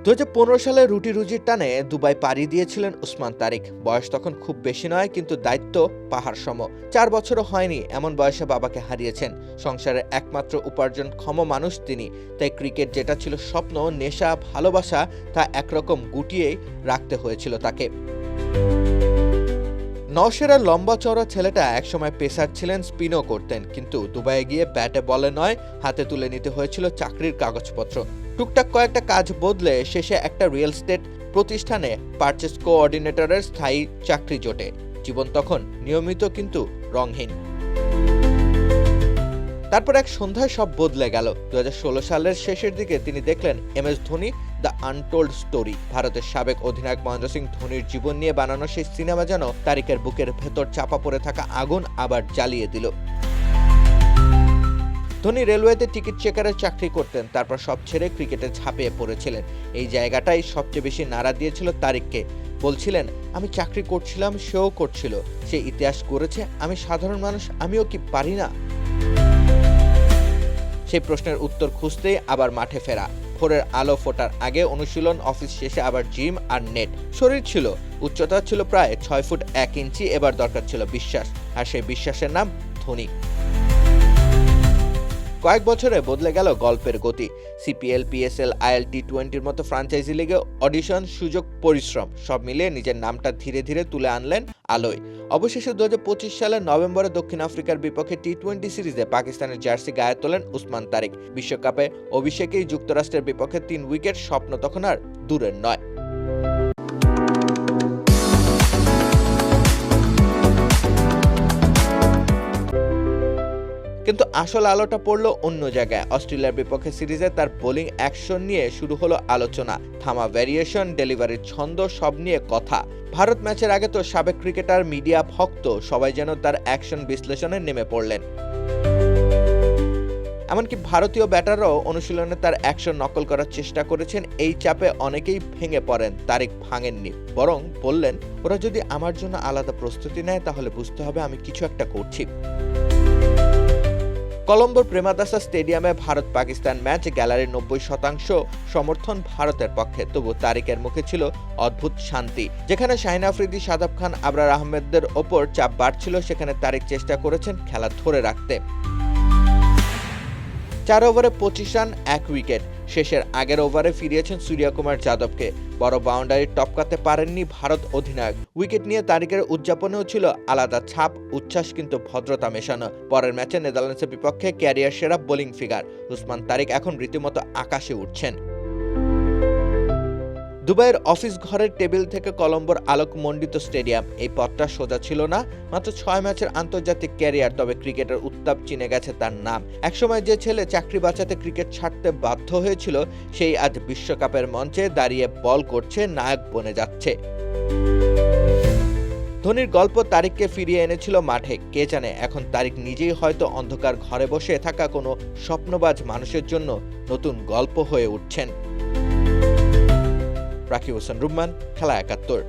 2015 সালে রুটি রুজির টানে দুবাই পাড়ি দিয়েছিলেন উসমান তারিক। বয়স তখন খুব বেশি নয়, কিন্তু দায়িত্ব পাহাড় সম। 4 বছরও হয়নি এমন বয়সে বাবাকে হারিয়েছেন। সংসারের একমাত্র উপার্জনক্ষম মানুষ তিনি। তাই ক্রিকেট যেটা ছিল স্বপ্ন, নেশা, ভালোবাসা, তা একরকম গুটিয়েই রাখতে হয়েছিল তাকে। নওশেরার লম্বা চওড়া ছেলেটা একসময় পেসার ছিলেন, স্পিনও করতেন, কিন্তু দুবাইয়ে গিয়ে ব্যাটে বলে নয়, হাতে তুলে নিতে হয়েছিল চাকরির কাগজপত্র। টুকটাক কয়েকটা কাজ বদলে শেষে একটা রিয়েল এস্টেট প্রতিষ্ঠানে পারচেজ কোঅর্ডিনেটরের স্থায়ী চাকরি জোটে। জীবন তখন নিয়মিত কিন্তু রংহীন। তারপর এক সন্ধ্যায় সব বদলে গেল। 2016 সালের শেষের দিকে তিনি দেখলেন MS Dhoni the untold story. ভারতের সাবেক অধিনায়ক মহেন্দ্র সিং ধোনির জীবন নিয়ে বানানো সেই সিনেমা যেন তারিকের বুকের ভেতর চাপা পড়ে থাকা আগুন আবার জ্বালিয়ে দিল। ধোনি রেলওয়েতে টিকিট চেকারের চাকরি করতেন, তারপর সব ছেড়ে ক্রিকেটে ঝাঁপিয়ে পড়েছিলেন। এই জায়গাটাই সবচেয়ে বেশি নাড়া দিয়েছিল তারিককে। বলছিলেন, আমি চাকরি করছিলাম, সেও করছিল, সে ইতিহাস করেছে, আমি সাধারণ মানুষ, আমিও কি পারি না? সেই প্রশ্নের উত্তর খুঁজতেই আবার মাঠে ফেরা। ভোরের আলো ফোটার আগে অনুশীলন, অফিস শেষে আবার জিম আর নেট। শরীর ছিল, উচ্চতা ছিল প্রায় 6 ফুট 1 ইঞ্চি। এবার দরকার ছিল বিশ্বাস, আর সেই বিশ্বাসের নাম ধোনি। কয়েক বছরে বদলে গেল গল্পের গতি। CPL, PSL, IL, T20-র মতো ফ্রাঞ্চাইজি লিগে অডিশন, সুযোগ, পরিশ্রম সব মিলিয়ে নিজের নামটা ধীরে ধীরে তুলে আনলেন আলোয়। অবশেষে 2025 সালের নভেম্বরে দক্ষিণ আফ্রিকার বিপক্ষে T20 সিরিজে পাকিস্তানের জার্সি গায়ে তোলেন উসমান তারিক। বিশ্বকাপে অভিষেকেই যুক্তরাষ্ট্রের বিপক্ষে 3 উইকেট, স্বপ্ন তখন আর দূরের নয়। কিন্তু আসল আলোটা পড়ল অন্য জায়গায়। অস্ট্রেলিয়ার বিপক্ষে সিরিজে তার বোলিং অ্যাকশন নিয়ে শুরু হলো আলোচনা। থামা ভ্যারিয়েশন, ডেলিভারির ছন্দ, সব নিয়ে কথা। ভারত ম্যাচের আগে তো সাবেক ক্রিকেটার, মিডিয়া, ভক্ত সবাই যেন তার অ্যাকশন বিশ্লেষণে নেমে পড়লেন। এমনকি ভারতীয় ব্যাটাররাও অনুশীলনে তার অ্যাকশন নকল করার চেষ্টা করেছেন। এই চাপে অনেকেই ভেঙে পড়েন। তারিক ভাঙেননি, বরং বললেন, ওরা যদি আমার জন্য আলাদা প্রস্তুতি নেয় তাহলে বুঝতে হবে আমি কিছু একটা করছি। কলম্বোর প্রেমাদাসা স্টেডিয়ামে ভারত পাকিস্তান ম্যাচ, গ্যালারির 90% সমর্থন ভারতের পক্ষে। তবু তারিকের মুখে ছিল অদ্ভুত শান্তি। যেখানে শাহিন আফ্রিদি, শাদাব খান, আবরার আহমেদদের ওপর চাপ বাড়ছিল, সেখানে তারিক চেষ্টা করেছেন খেলা ধরে রাখতে। 4 ওভারে 25 রান, 1 উইকেট। শেষের আগের ওভারে ফিরিয়েছেন সূর্যকুমার যাদবকে। বড় বাউন্ডারি টপকাতে পারেননি ভারত অধিনায়ক। উইকেট নিয়ে তারিকের উদযাপনেও ছিল আলাদা ছাপ, উচ্ছ্বাস কিন্তু ভদ্রতা মেশানো। পরের ম্যাচে নেদারল্যান্ডসের বিপক্ষে ক্যারিয়ার সেরা বোলিং ফিগার উসমান তারিক এখন রীতিমতো আকাশে উঠছেন। দুবাইয়ের অফিস ঘরের টেবিল থেকে কলম্বোর আলোকমণ্ডিত স্টেডিয়াম, এই পথটা সোজা ছিল না। মাত্র 6 ম্যাচের আন্তর্জাতিক ক্যারিয়ার, তবে ক্রিকেটের উত্তাপ চিনে গেছে তার নাম। একসময় যে ছেলে চাকরি বাঁচাতে ক্রিকেট ছাড়তে বাধ্য হয়েছিল, সেই আজ বিশ্বকাপের মঞ্চে দাঁড়িয়ে বল করছে, নায়ক বনে যাচ্ছে। ধোনির গল্প তারিককে ফিরিয়ে এনেছিল মাঠে। কে জানে এখন তারিক নিজেই হয়তো অন্ধকার ঘরে বসে থাকা কোনো স্বপ্নবাজ মানুষের জন্য নতুন গল্প হয়ে উঠছেন। রাকিব হোসেন রুম্মান, খেলা 71।